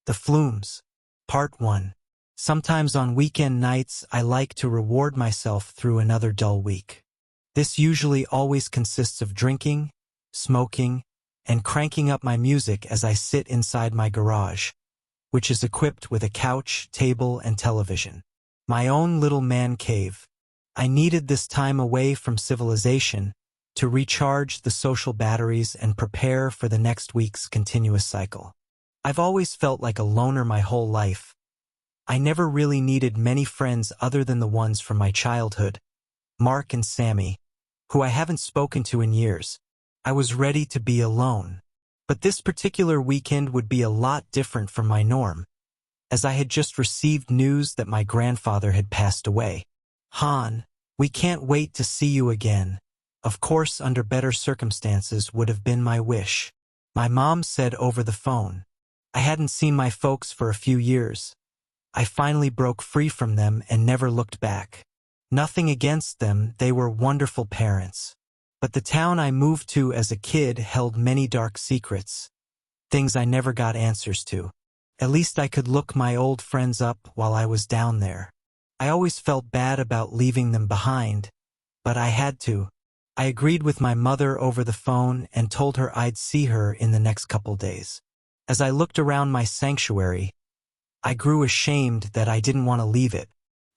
The Flumes. Part 1. Sometimes on weekend nights I like to reward myself through another dull week. This usually always consists of drinking, smoking, and cranking up my music as I sit inside my garage, which is equipped with a couch, table, and television. My own little man cave. I needed this time away from civilization to recharge the social batteries and prepare for the next week's continuous cycle. I've always felt like a loner my whole life. I never really needed many friends other than the ones from my childhood, Mark and Sammy, who I haven't spoken to in years. I was ready to be alone. But this particular weekend would be a lot different from my norm, as I had just received news that my grandfather had passed away. "Han, we can't wait to see you again." Of course, under better circumstances would have been my wish. My mom said over the phone. I hadn't seen my folks for a few years. I finally broke free from them and never looked back. Nothing against them, they were wonderful parents. But the town I moved to as a kid held many dark secrets, things I never got answers to. At least I could look my old friends up while I was down there. I always felt bad about leaving them behind, but I had to. I agreed with my mother over the phone and told her I'd see her in the next couple days. As I looked around my sanctuary, I grew ashamed that I didn't want to leave it.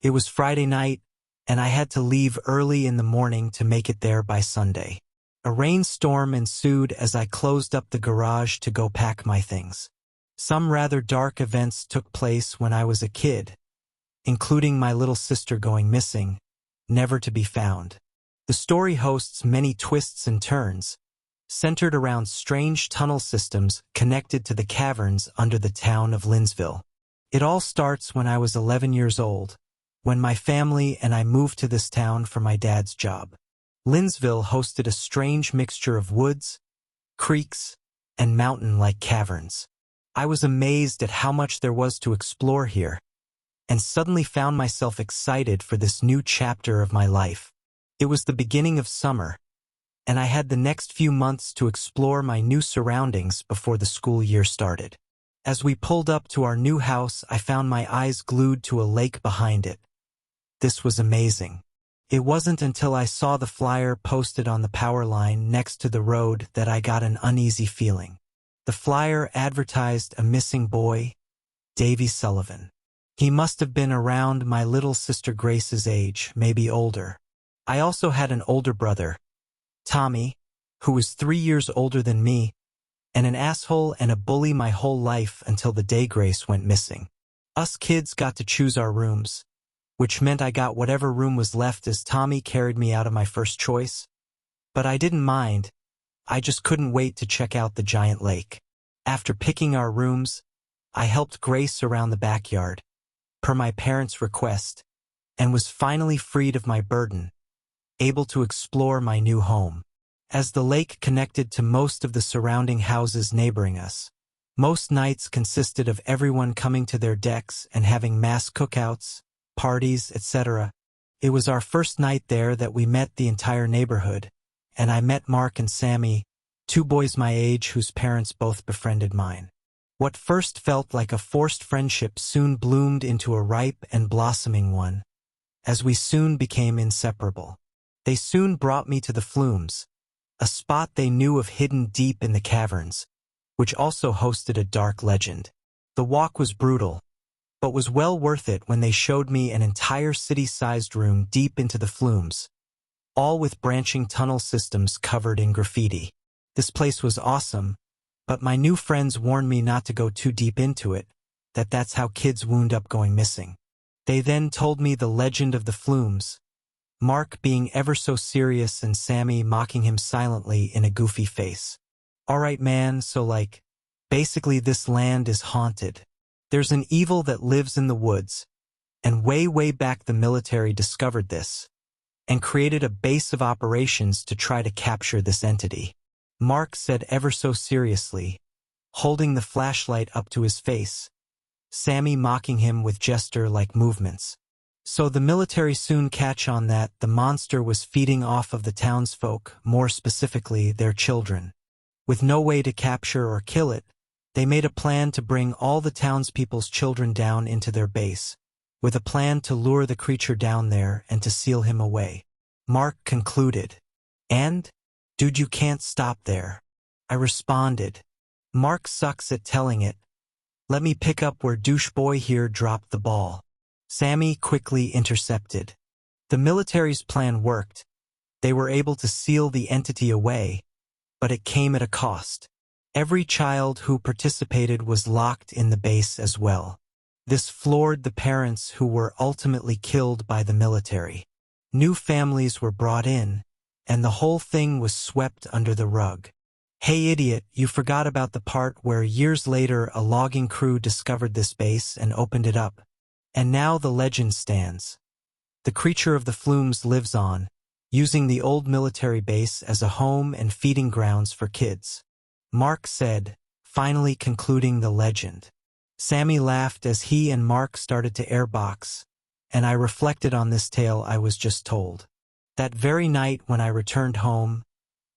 It was Friday night, and I had to leave early in the morning to make it there by Sunday. A rainstorm ensued as I closed up the garage to go pack my things. Some rather dark events took place when I was a kid, including my little sister going missing, never to be found. The story hosts many twists and turns, centered around strange tunnel systems connected to the caverns under the town of Linsville. It all starts when I was 11 years old, when my family and I moved to this town for my dad's job. Linsville hosted a strange mixture of woods, creeks, and mountain-like caverns. I was amazed at how much there was to explore here, and suddenly found myself excited for this new chapter of my life. It was the beginning of summer, and I had the next few months to explore my new surroundings before the school year started. As we pulled up to our new house, I found my eyes glued to a lake behind it. This was amazing. It wasn't until I saw the flyer posted on the power line next to the road that I got an uneasy feeling. The flyer advertised a missing boy, Davy Sullivan. He must have been around my little sister Grace's age, maybe older. I also had an older brother, Tommy, who was 3 years older than me, and an asshole and a bully my whole life until the day Grace went missing. Us kids got to choose our rooms, which meant I got whatever room was left as Tommy carried me out of my first choice. But I didn't mind. I just couldn't wait to check out the giant lake. After picking our rooms, I helped Grace around the backyard, per my parents' request, and was finally freed of my burden, able to explore my new home. As the lake connected to most of the surrounding houses neighboring us, most nights consisted of everyone coming to their decks and having mass cookouts, parties, etc. It was our first night there that we met the entire neighborhood, and I met Mark and Sammy, 2 boys my age whose parents both befriended mine. What first felt like a forced friendship soon bloomed into a ripe and blossoming one, as we soon became inseparable. They soon brought me to the Flumes, a spot they knew of hidden deep in the caverns, which also hosted a dark legend. The walk was brutal, but was well worth it when they showed me an entire city-sized room deep into the Flumes, all with branching tunnel systems covered in graffiti. This place was awesome, but my new friends warned me not to go too deep into it, that's how kids wound up going missing. They then told me the legend of the Flumes, Mark being ever so serious and Sammy mocking him silently in a goofy face. Alright man, so basically this land is haunted. There's an evil that lives in the woods, and way back the military discovered this, and created a base of operations to try to capture this entity. Mark said ever so seriously, holding the flashlight up to his face, Sammy mocking him with gesture-like movements. So the military soon catch on that the monster was feeding off of the townsfolk, more specifically their children. With no way to capture or kill it, They made a plan to bring all the townspeople's children down into their base, with a plan to lure the creature down there and to seal him away. Mark concluded. And? Dude, you can't stop there. I responded. Mark sucks at telling it. Let me pick up where douche boy here dropped the ball. Sammy quickly intercepted. The military's plan worked. They were able to seal the entity away, but it came at a cost. Every child who participated was locked in the base as well. This floored the parents who were ultimately killed by the military. New families were brought in, and the whole thing was swept under the rug. Hey idiot, you forgot about the part where years later a logging crew discovered this base and opened it up. And now the legend stands. The creature of the Flumes lives on, using the old military base as a home and feeding grounds for kids. Mark said, finally concluding the legend. Sammy laughed as he and Mark started to airbox, and I reflected on this tale I was just told. That very night when I returned home,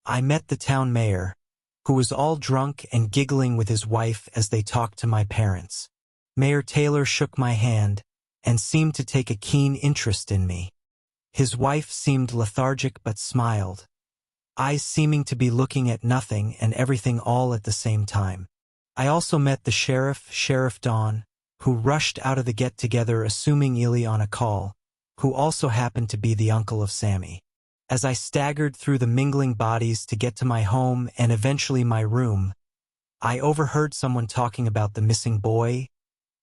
I met the town mayor, who was all drunk and giggling with his wife as they talked to my parents. Mayor Taylor shook my hand and seemed to take a keen interest in me. His wife seemed lethargic but smiled, eyes seeming to be looking at nothing and everything all at the same time. I also met the sheriff, Sheriff Don, who rushed out of the get-together assuming Ely on a call, who also happened to be the uncle of Sammy. As I staggered through the mingling bodies to get to my home and eventually my room, I overheard someone talking about the missing boy,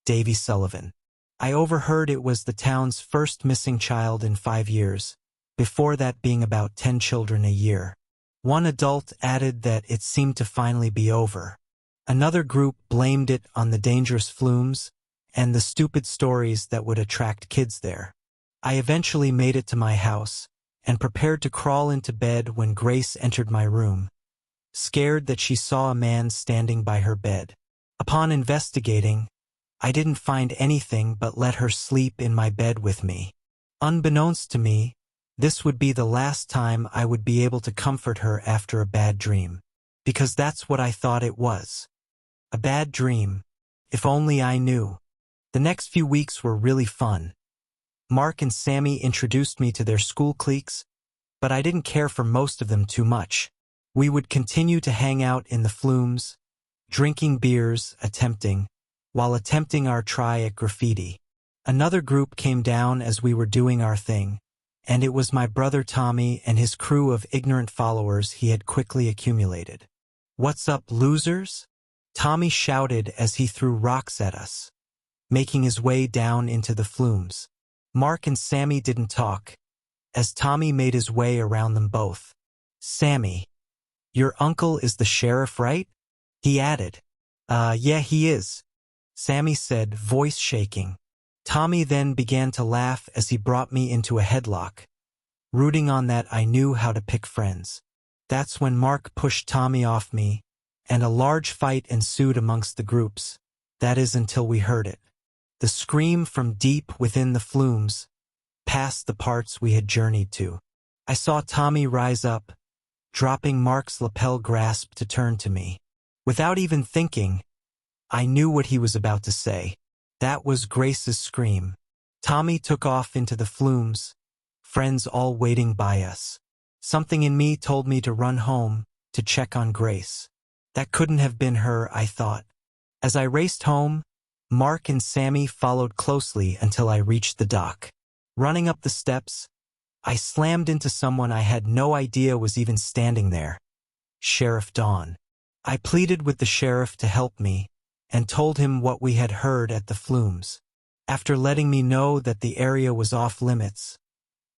Davy Sullivan. I overheard it was the town's first missing child in 5 years, before that being about 10 children a year. One adult added that it seemed to finally be over. Another group blamed it on the dangerous Flumes and the stupid stories that would attract kids there. I eventually made it to my house and prepared to crawl into bed when Grace entered my room, scared that she saw a man standing by her bed. Upon investigating, I didn't find anything but let her sleep in my bed with me. Unbeknownst to me, this would be the last time I would be able to comfort her after a bad dream, because that's what I thought it was. A bad dream. If only I knew. The next few weeks were really fun. Mark and Sammy introduced me to their school cliques, but I didn't care for most of them too much. We would continue to hang out in the Flumes, drinking beers, while attempting our try at graffiti. Another group came down as we were doing our thing, and it was my brother Tommy and his crew of ignorant followers he had quickly accumulated. "What's up, losers?" Tommy shouted as he threw rocks at us, making his way down into the Flumes. Mark and Sammy didn't talk, as Tommy made his way around them both. "Sammy, your uncle is the sheriff, right?" he added. Yeah, he is," Sammy said, voice shaking. Tommy then began to laugh as he brought me into a headlock, rooting on that I knew how to pick friends. That's when Mark pushed Tommy off me, and a large fight ensued amongst the groups. That is until we heard it. The scream from deep within the Flumes, past the parts we had journeyed to. I saw Tommy rise up, dropping Mark's lapel grasp to turn to me. Without even thinking, I knew what he was about to say. That was Grace's scream. Tommy took off into the Flumes, friends all waiting by us. Something in me told me to run home, to check on Grace. That couldn't have been her, I thought. As I raced home, Mark and Sammy followed closely until I reached the dock. Running up the steps, I slammed into someone I had no idea was even standing there. Sheriff Don. I pleaded with the sheriff to help me, and told him what we had heard at the Flumes. After letting me know that the area was off limits,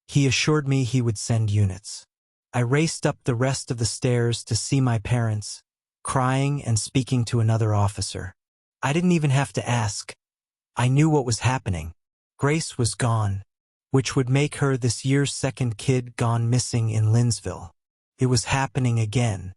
he assured me he would send units. I raced up the rest of the stairs to see my parents, crying and speaking to another officer. I didn't even have to ask. I knew what was happening. Grace was gone, which would make her this year's second kid gone missing in Linsville. It was happening again.